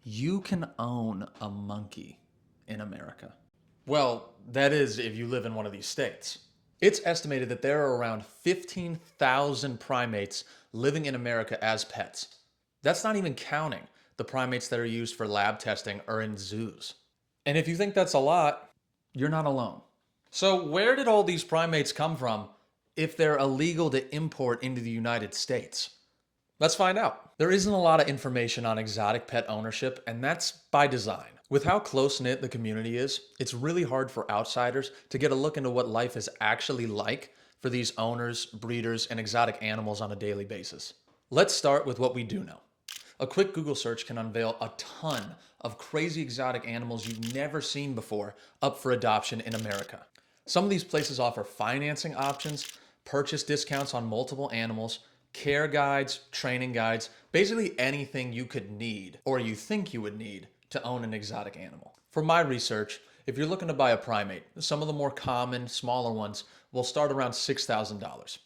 You can own a monkey in America. Well, that is if you live in one of these states. It's estimated that there are around 15,000 primates living in America as pets. That's not even counting the primates that are used for lab testing or in zoos. And if you think that's a lot, you're not alone. So, where did all these primates come from if they're illegal to import into the United States? Let's find out. There isn't a lot of information on exotic pet ownership, and that's by design. With how close-knit the community is, it's really hard for outsiders to get a look into what life is actually like for these owners, breeders, and exotic animals on a daily basis. Let's start with what we do know. A quick Google search can unveil a ton of crazy exotic animals you've never seen before up for adoption in America. Some of these places offer financing options, purchase discounts on multiple animals, care guides, training guides, basically anything you could need or you think you would need to own an exotic animal. For my research, if you're looking to buy a primate, some of the more common, smaller ones will start around $6,000.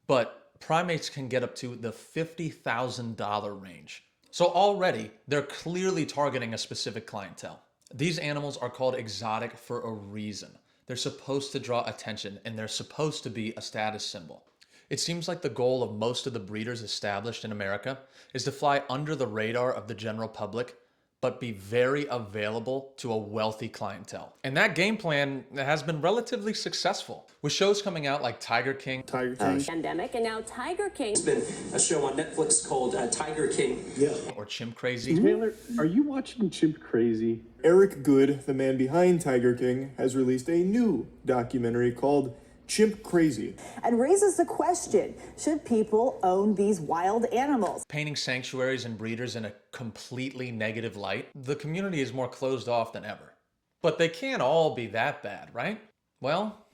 But primates can get up to the $50,000 range. So already, they're clearly targeting a specific clientele. These animals are called exotic for a reason. They're supposed to draw attention and they're supposed to be a status symbol. It seems like the goal of most of the breeders established in America is to fly under the radar of the general public, but be very available to a wealthy clientele. And that game plan has been relatively successful, with shows coming out like Tiger King, Pandemic, and now Tiger King. There's been a show on Netflix called Tiger King. Yeah. or Chimp Crazy. Taylor, are you watching Chimp Crazy? Eric Good, the man behind Tiger King, has released a new documentary called Chimp Crazy. And raises the question, should people own these wild animals? Painting sanctuaries and breeders in a completely negative light, the community is more closed off than ever. But they can't all be that bad, right? Well,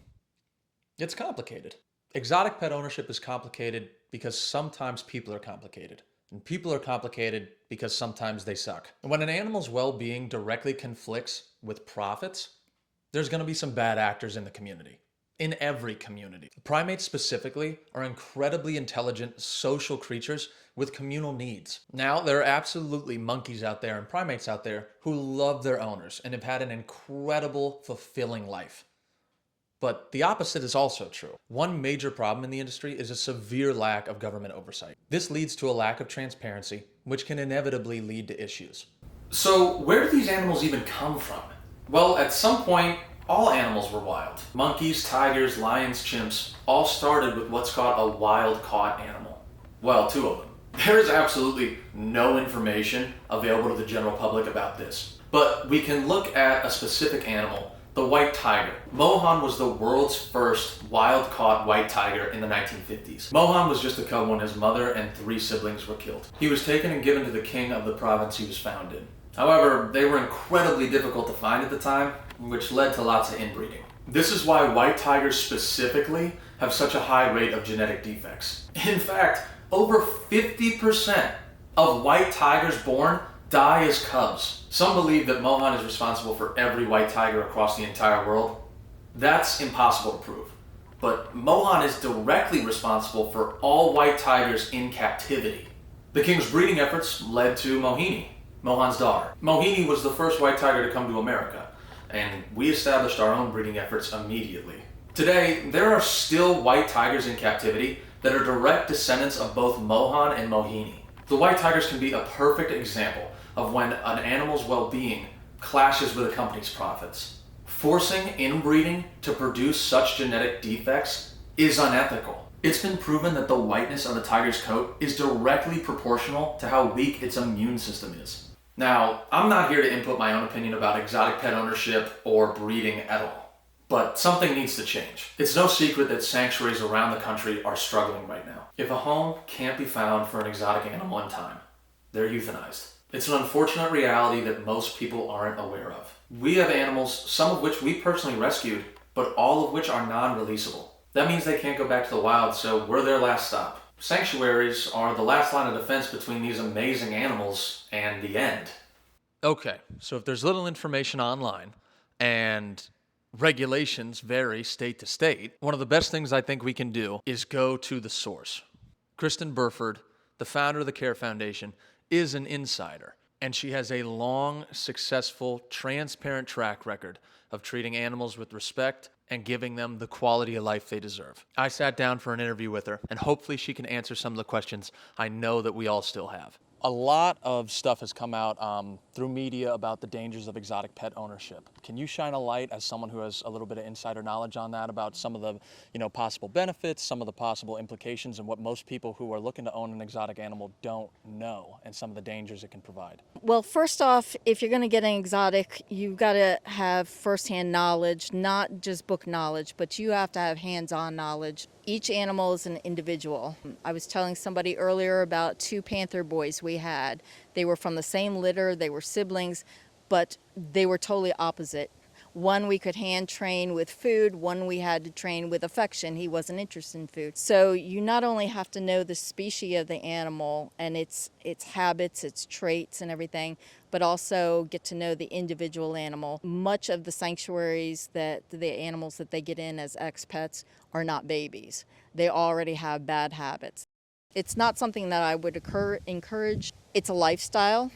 it's complicated. Exotic pet ownership is complicated because sometimes people are complicated. And people are complicated because sometimes they suck. And when an animal's well-being directly conflicts with profits, there's going to be some bad actors in the community. In every community. Primates specifically are incredibly intelligent social creatures with communal needs. Now, there are absolutely monkeys out there and primates out there who love their owners and have had an incredible, fulfilling life. But the opposite is also true. One major problem in the industry is a severe lack of government oversight. This leads to a lack of transparency, which can inevitably lead to issues. So, where do these animals even come from? Well, at some point, all animals were wild. Monkeys, tigers, lions, chimps all started with what's called a wild-caught animal. Well, two of them. There is absolutely no information available to the general public about this. But we can look at a specific animal, the white tiger. Mohan was the world's first wild-caught white tiger in the 1950s. Mohan was just a cub when his mother and 3 siblings were killed. He was taken and given to the king of the province he was found in. However, they were incredibly difficult to find at the time, which led to lots of inbreeding. This is why white tigers specifically have such a high rate of genetic defects. In fact, over 50% of white tigers born die as cubs. Some believe that Mohan is responsible for every white tiger across the entire world. That's impossible to prove. But Mohan is directly responsible for all white tigers in captivity. The king's breeding efforts led to Mohini, Mohan's daughter. Mohini was the first white tiger to come to America, and we established our own breeding efforts immediately. Today, there are still white tigers in captivity that are direct descendants of both Mohan and Mohini. The white tigers can be a perfect example of when an animal's well-being clashes with a company's profits. Forcing inbreeding to produce such genetic defects is unethical. It's been proven that the whiteness of a tiger's coat is directly proportional to how weak its immune system is. Now, I'm not here to input my own opinion about exotic pet ownership or breeding at all, but something needs to change. It's no secret that sanctuaries around the country are struggling right now. If a home can't be found for an exotic animal in time, they're euthanized. It's an unfortunate reality that most people aren't aware of. We have animals, some of which we personally rescued, but all of which are non-releasable. That means they can't go back to the wild, so we're their last stop. Sanctuaries are the last line of defense between these amazing animals and the end. Okay, so if there's little information online and regulations vary state to state, one of the best things I think we can do is go to the source. Kristen Burford, the founder of the C.A.R.E Foundation, is an insider. And she has a long, successful, transparent track record of treating animals with respect and giving them the quality of life they deserve. I sat down for an interview with her, and hopefully she can answer some of the questions I know that we all still have. A lot of stuff has come out through media about the dangers of exotic pet ownership. Can you shine a light as someone who has a little bit of insider knowledge on that, about some of the possible benefits, some of the possible implications, and what most people who are looking to own an exotic animal don't know, and some of the dangers it can provide? Well, first off, if you're going to get an exotic, you've got to have firsthand knowledge, not just book knowledge, but you have to have hands-on knowledge. Each animal is an individual. I was telling somebody earlier about two panther boys we had. They were from the same litter, they were siblings, but they were totally opposite. One we could hand train with food, one we had to train with affection. He wasn't interested in food. So you not only have to know the species of the animal and its habits, its traits and everything, but also get to know the individual animal. Much of the sanctuaries that the animals that they get in as ex-pets are not babies. They already have bad habits. It's not something that I would encourage. It's a lifestyle.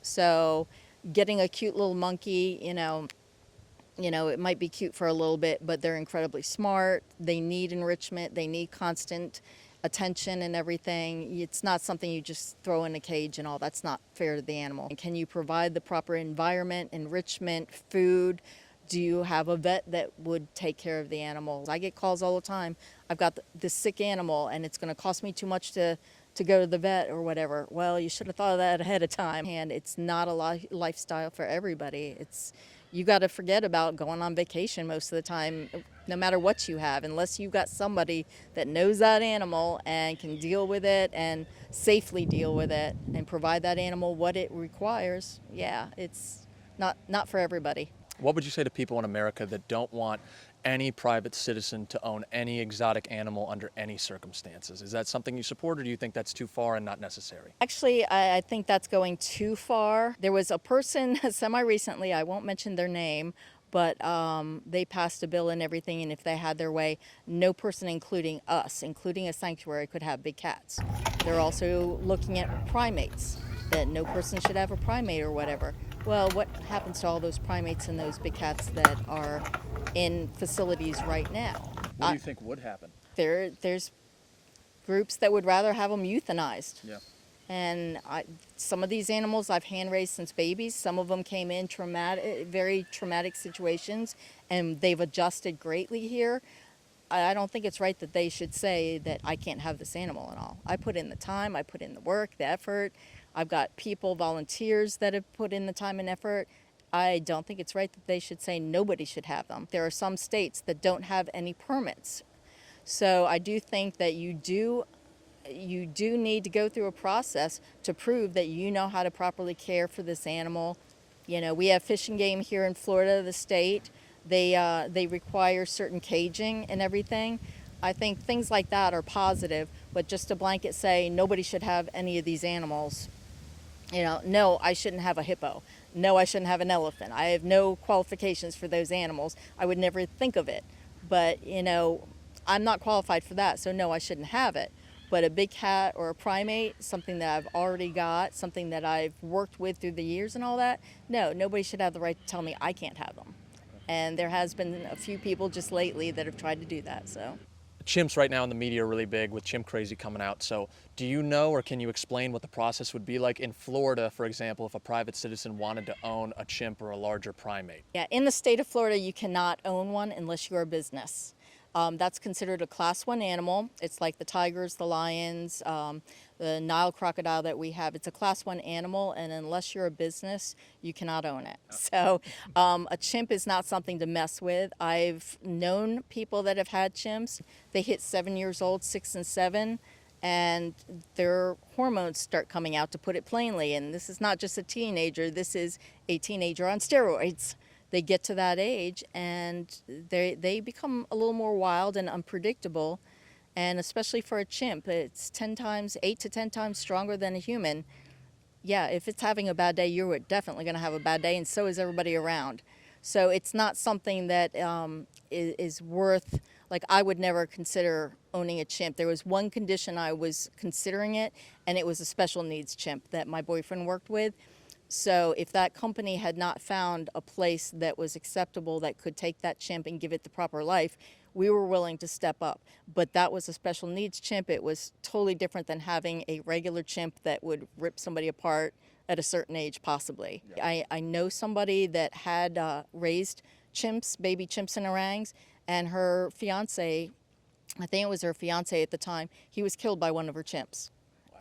So getting a cute little monkey, it might be cute for a little bit, but they're incredibly smart. They need enrichment. They need constant attention and everything. It's not something you just throw in a cage and all. That's not fair to the animal. Can you provide the proper environment, enrichment, food? Do you have a vet that would take care of the animals? I get calls all the time. I've got this sick animal and it's going to cost me too much to go to the vet or whatever. Well, you should have thought of that ahead of time. And it's not a lifestyle for everybody. You got to forget about going on vacation most of the time, no matter what you have, unless you've got somebody that knows that animal and can deal with it and safely deal with it and provide that animal what it requires. Yeah, it's not for everybody. What would you say to people in America that don't want any private citizen to own any exotic animal under any circumstances? Is that something you support, or do you think that's too far and not necessary? Actually, I think that's going too far. There was a person semi-recently, I won't mention their name, but they passed a bill and everything, and if they had their way, no person, including us, including a sanctuary, could have big cats. They're also looking at primates, that no person should have a primate or whatever. Well, what happens to all those primates and those big cats that are in facilities right now? What do you think would happen? There's groups that would rather have them euthanized. Yeah. And some of these animals I've hand raised since babies. Some of them came in very traumatic situations, and they've adjusted greatly here. I don't think it's right that they should say that I can't have this animal and all. I put in the time, I put in the work, the effort. I've got people, volunteers that have put in the time and effort. I don't think it's right that they should say nobody should have them. There are some states that don't have any permits. So I do think that you do need to go through a process to prove that you know how to properly care for this animal. We have Fish and Game here in Florida, the state. They require certain caging and everything. I think things like that are positive, but just to blanket say nobody should have any of these animals. No, I shouldn't have a hippo. No, I shouldn't have an elephant. I have no qualifications for those animals. I would never think of it. But, I'm not qualified for that, so no, I shouldn't have it. But a big cat or a primate, something that I've already got, something that I've worked with through the years and all that, no, nobody should have the right to tell me I can't have them. And there has been a few people just lately that have tried to do that, so. Chimps right now in the media are really big with Chimp Crazy coming out. So do you know, or can you explain what the process would be like in Florida, for example, if a private citizen wanted to own a chimp or a larger primate? Yeah, in the state of Florida, you cannot own one unless you're a business. That's considered a Class 1 animal. It's like the tigers, the lions, the Nile crocodile that we have. It's a Class 1 animal, and unless you're a business, you cannot own it. So a chimp is not something to mess with. I've known people that have had chimps. They hit 7 years old, 6 and 7, and their hormones start coming out, to put it plainly. And this is not just a teenager. This is a teenager on steroids. They get to that age and they become a little more wild and unpredictable. And especially for a chimp, it's 8 to 10 times stronger than a human. Yeah, if it's having a bad day, you're definitely going to have a bad day, and so is everybody around. So it's not something that is worth, like, I would never consider owning a chimp. There was one condition I was considering it, and it was a special needs chimp that my boyfriend worked with. So if that company had not found a place that was acceptable that could take that chimp and give it the proper life, we were willing to step up. But that was a special needs chimp. It was totally different than having a regular chimp that would rip somebody apart at a certain age, possibly. Yeah. I know somebody that had raised chimps, baby chimps and orangs, and her fiance, I think it was her fiance at the time, he was killed by one of her chimps.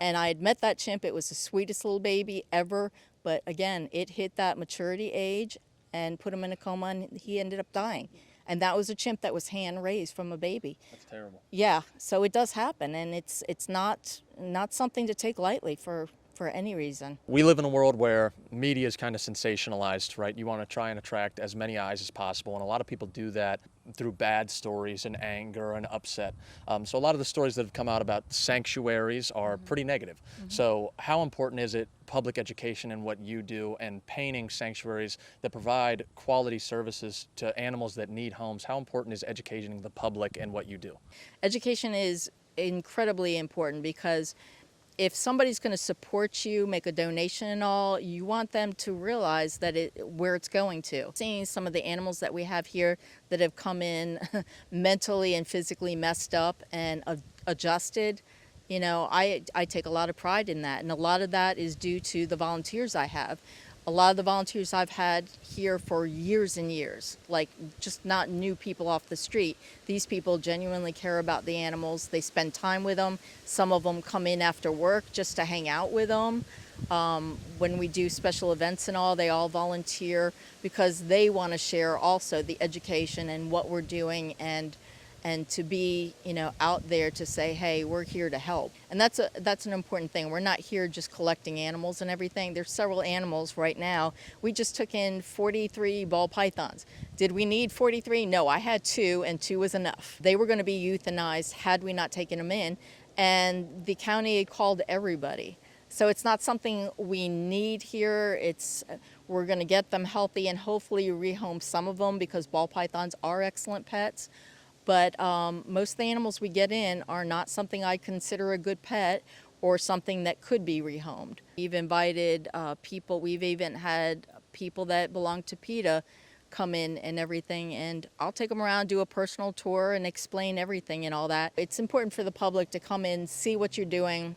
And I had met that chimp. It was the sweetest little baby ever. But again, it hit that maturity age and put him in a coma, and he ended up dying. And that was a chimp that was hand raised from a baby. That's terrible. Yeah, so it does happen, and it's not something to take lightly for any reason. We live in a world where media is kind of sensationalized, right? You want to try and attract as many eyes as possible, and a lot of people do that through bad stories and anger and upset. So a lot of the stories that have come out about sanctuaries are pretty negative. So how important is it, public education and what you do, and painting sanctuaries that provide quality services to animals that need homes? How important is educating the public and what you do? Education is incredibly important because if somebody's going to support you, make a donation and all, you want them to realize that where it's going to. Seeing some of the animals that we have here that have come in mentally and physically messed up and adjusted, I take a lot of pride in that. And a lot of that is due to the volunteers I have. A lot of the volunteers I've had here for years and years, like just not new people off the street. These people genuinely care about the animals. They spend time with them. Some of them come in after work just to hang out with them. When we do special events and all, they all volunteer because they want to share also the education and what we're doing, and to be, out there to say, hey, we're here to help. And that's an important thing. We're not here just collecting animals and everything. There's several animals right now. We just took in 43 ball pythons. Did we need 43? No, I had 2, and 2 was enough. They were going to be euthanized had we not taken them in, and the county called everybody. So it's not something we need here. We're going to get them healthy and hopefully rehome some of them because ball pythons are excellent pets. But most of the animals we get in are not something I consider a good pet or something that could be rehomed. We've invited people, we've even had people that belong to PETA come in and everything, and I'll take them around, do a personal tour and explain everything and all that. It's important for the public to come in, see what you're doing,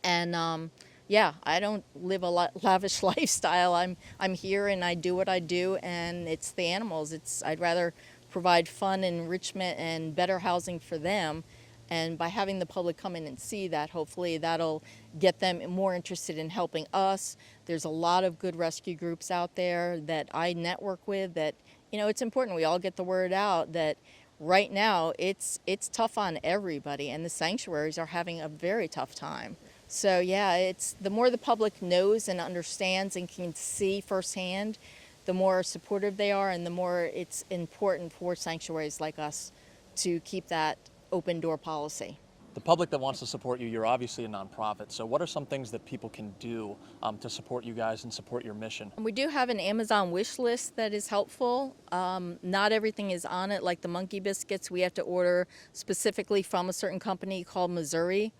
and I don't live a lavish lifestyle. I'm here and I do what I do, and it's the animals. I'd rather provide fun, enrichment, and better housing for them. And by having the public come in and see that, hopefully that'll get them more interested in helping us. There's a lot of good rescue groups out there that I network with that, it's important we all get the word out that right now it's tough on everybody, and the sanctuaries are having a very tough time. So yeah, it's the more the public knows and understands and can see firsthand, the more supportive they are, and the more it's important for sanctuaries like us to keep that open door policy. The public that wants to support you, you're obviously a nonprofit, so what are some things that people can do to support you guys and support your mission? We do have an Amazon wish list that is helpful. Not everything is on it, like the monkey biscuits we have to order specifically from a certain company called Missouri.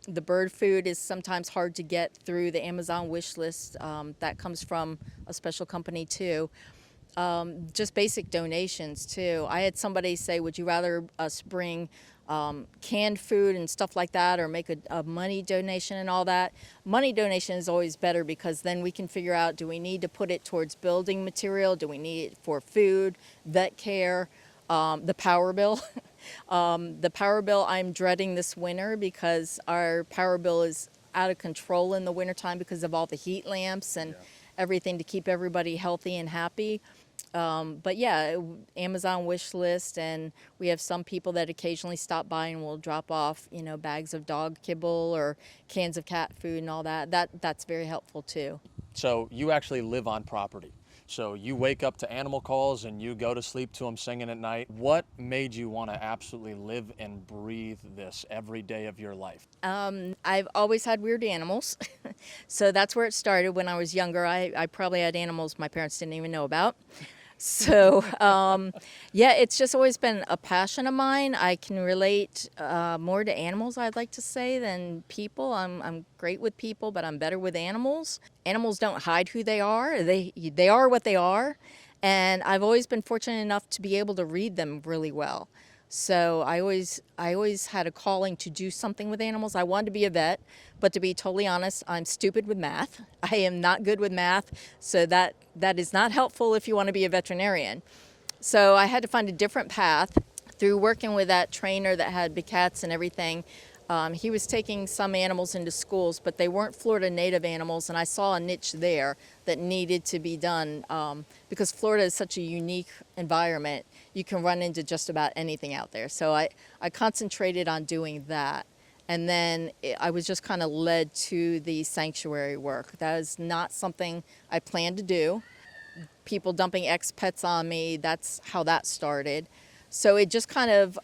The bird food is sometimes hard to get through the Amazon wish list. That comes from a special company too. Just basic donations too. I had somebody say, would you rather us bring canned food and stuff like that, or make a money donation and all that? Money donation is always better because then we can figure out, do we need to put it towards building material? Do we need it for food, vet care, the power bill? The power bill I'm dreading this winter because our power bill is out of control in the wintertime because of all the heat lamps and everything to keep everybody healthy and happy. But yeah, Amazon wish list, and we have some people that occasionally stop by and will drop off, bags of dog kibble or cans of cat food and all that. That's very helpful too. So you actually live on property. So you wake up to animal calls and you go to sleep to them singing at night. What made you want to absolutely live and breathe this every day of your life? I've always had weird animals. So that's where it started when I was younger. I probably had animals my parents didn't even know about. So, yeah, it's just always been a passion of mine. I can relate more to animals, I'd like to say, than people. I'm great with people, but I'm better with animals. Animals don't hide who they are. They are what they are, and I've always been fortunate enough to be able to read them really well. So I always had a calling to do something with animals. I wanted to be a vet, but to be totally honest, I'm stupid with math. I am not good with math, so that is not helpful if you want to be a veterinarian. So I had to find a different path through working with that trainer that had big cats and everything. He was taking some animals into schools, but they weren't Florida native animals, and I saw a niche there that needed to be done because Florida is such a unique environment. You can run into just about anything out there. So I concentrated on doing that. And then I was just kind of led to the sanctuary work. That is not something I planned to do. People dumping ex-pets on me, that's how that started. So it just kind of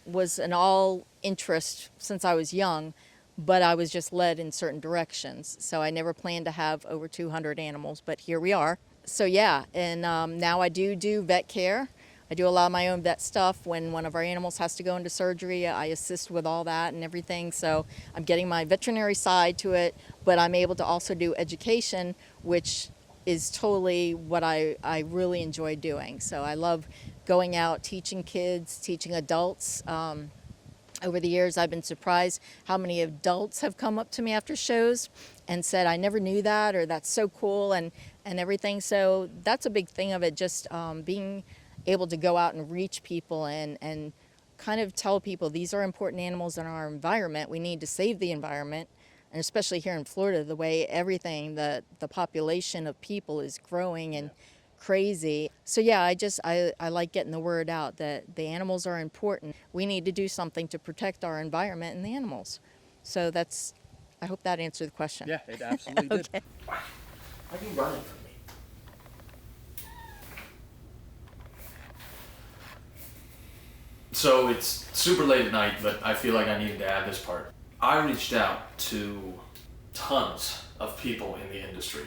was an all interest since I was young, but I was just led in certain directions. So I never planned to have over 200 animals, but here we are. So yeah, and now I do vet care. I do a lot of my own vet stuff. When one of our animals has to go into surgery, I assist with all that and everything. So I'm getting my veterinary side to it, but I'm able to also do education, which is totally what I really enjoy doing. So I love going out, teaching kids, teaching adults. Over the years, I've been surprised how many adults have come up to me after shows and said, I never knew that, or that's so cool, and everything. So that's a big thing of it, just being able to go out and reach people and kind of tell people these are important animals in our environment. We need to save the environment. And especially here in Florida, the way everything, the population of people is growing and crazy. So yeah, I like getting the word out that the animals are important. We need to do something to protect our environment and the animals. So I hope that answered the question. Yeah, it absolutely did. Okay. Why are you running from me? So it's super late at night, but I feel like I needed to add this part. I reached out to tons of people in the industry.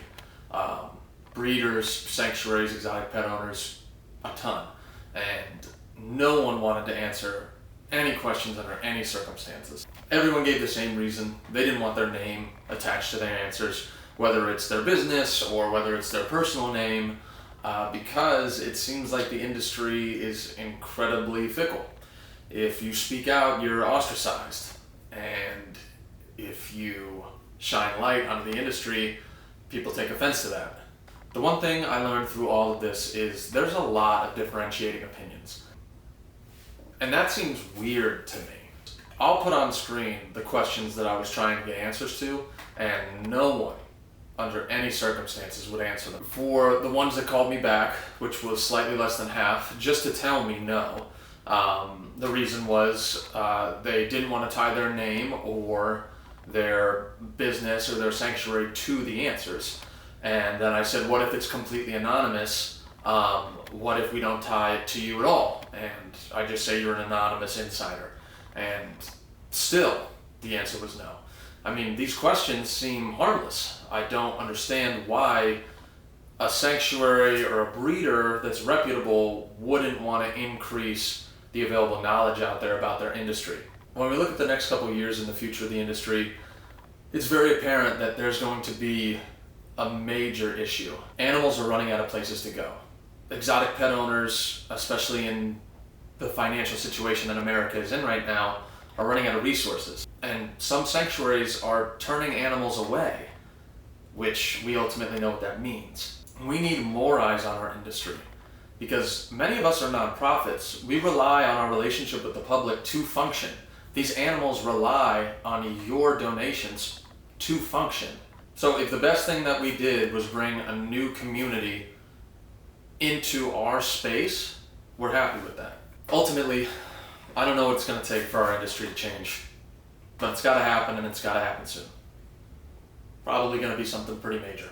Breeders, sanctuaries, exotic pet owners, a ton. And no one wanted to answer any questions under any circumstances. Everyone gave the same reason. They didn't want their name attached to their answers, whether it's their business or whether it's their personal name, because it seems like the industry is incredibly fickle. If you speak out, you're ostracized. And if you shine light onto the industry, people take offense to that. The one thing I learned through all of this is there's a lot of differentiating opinions. And that seems weird to me. I'll put on screen the questions that I was trying to get answers to, and no one, under any circumstances, would answer them. For the ones that called me back, which was slightly less than half, just to tell me no, the reason was they didn't want to tie their name or their business or their sanctuary to the answers. And then I said, what if it's completely anonymous? What if we don't tie it to you at all? And I just say you're an anonymous insider. And still, the answer was no. I mean, these questions seem harmless. I don't understand why a sanctuary or a breeder that's reputable wouldn't want to increase the available knowledge out there about their industry. When we look at the next couple of years in the future of the industry, it's very apparent that there's going to be a major issue. Animals are running out of places to go. Exotic pet owners, especially in the financial situation that America is in right now, are running out of resources. And some sanctuaries are turning animals away, which we ultimately know what that means. We need more eyes on our industry because many of us are nonprofits. We rely on our relationship with the public to function. These animals rely on your donations to function. So if the best thing that we did was bring a new community into our space, we're happy with that. Ultimately, I don't know what it's going to take for our industry to change, but it's got to happen, and it's got to happen soon. Probably going to be something pretty major.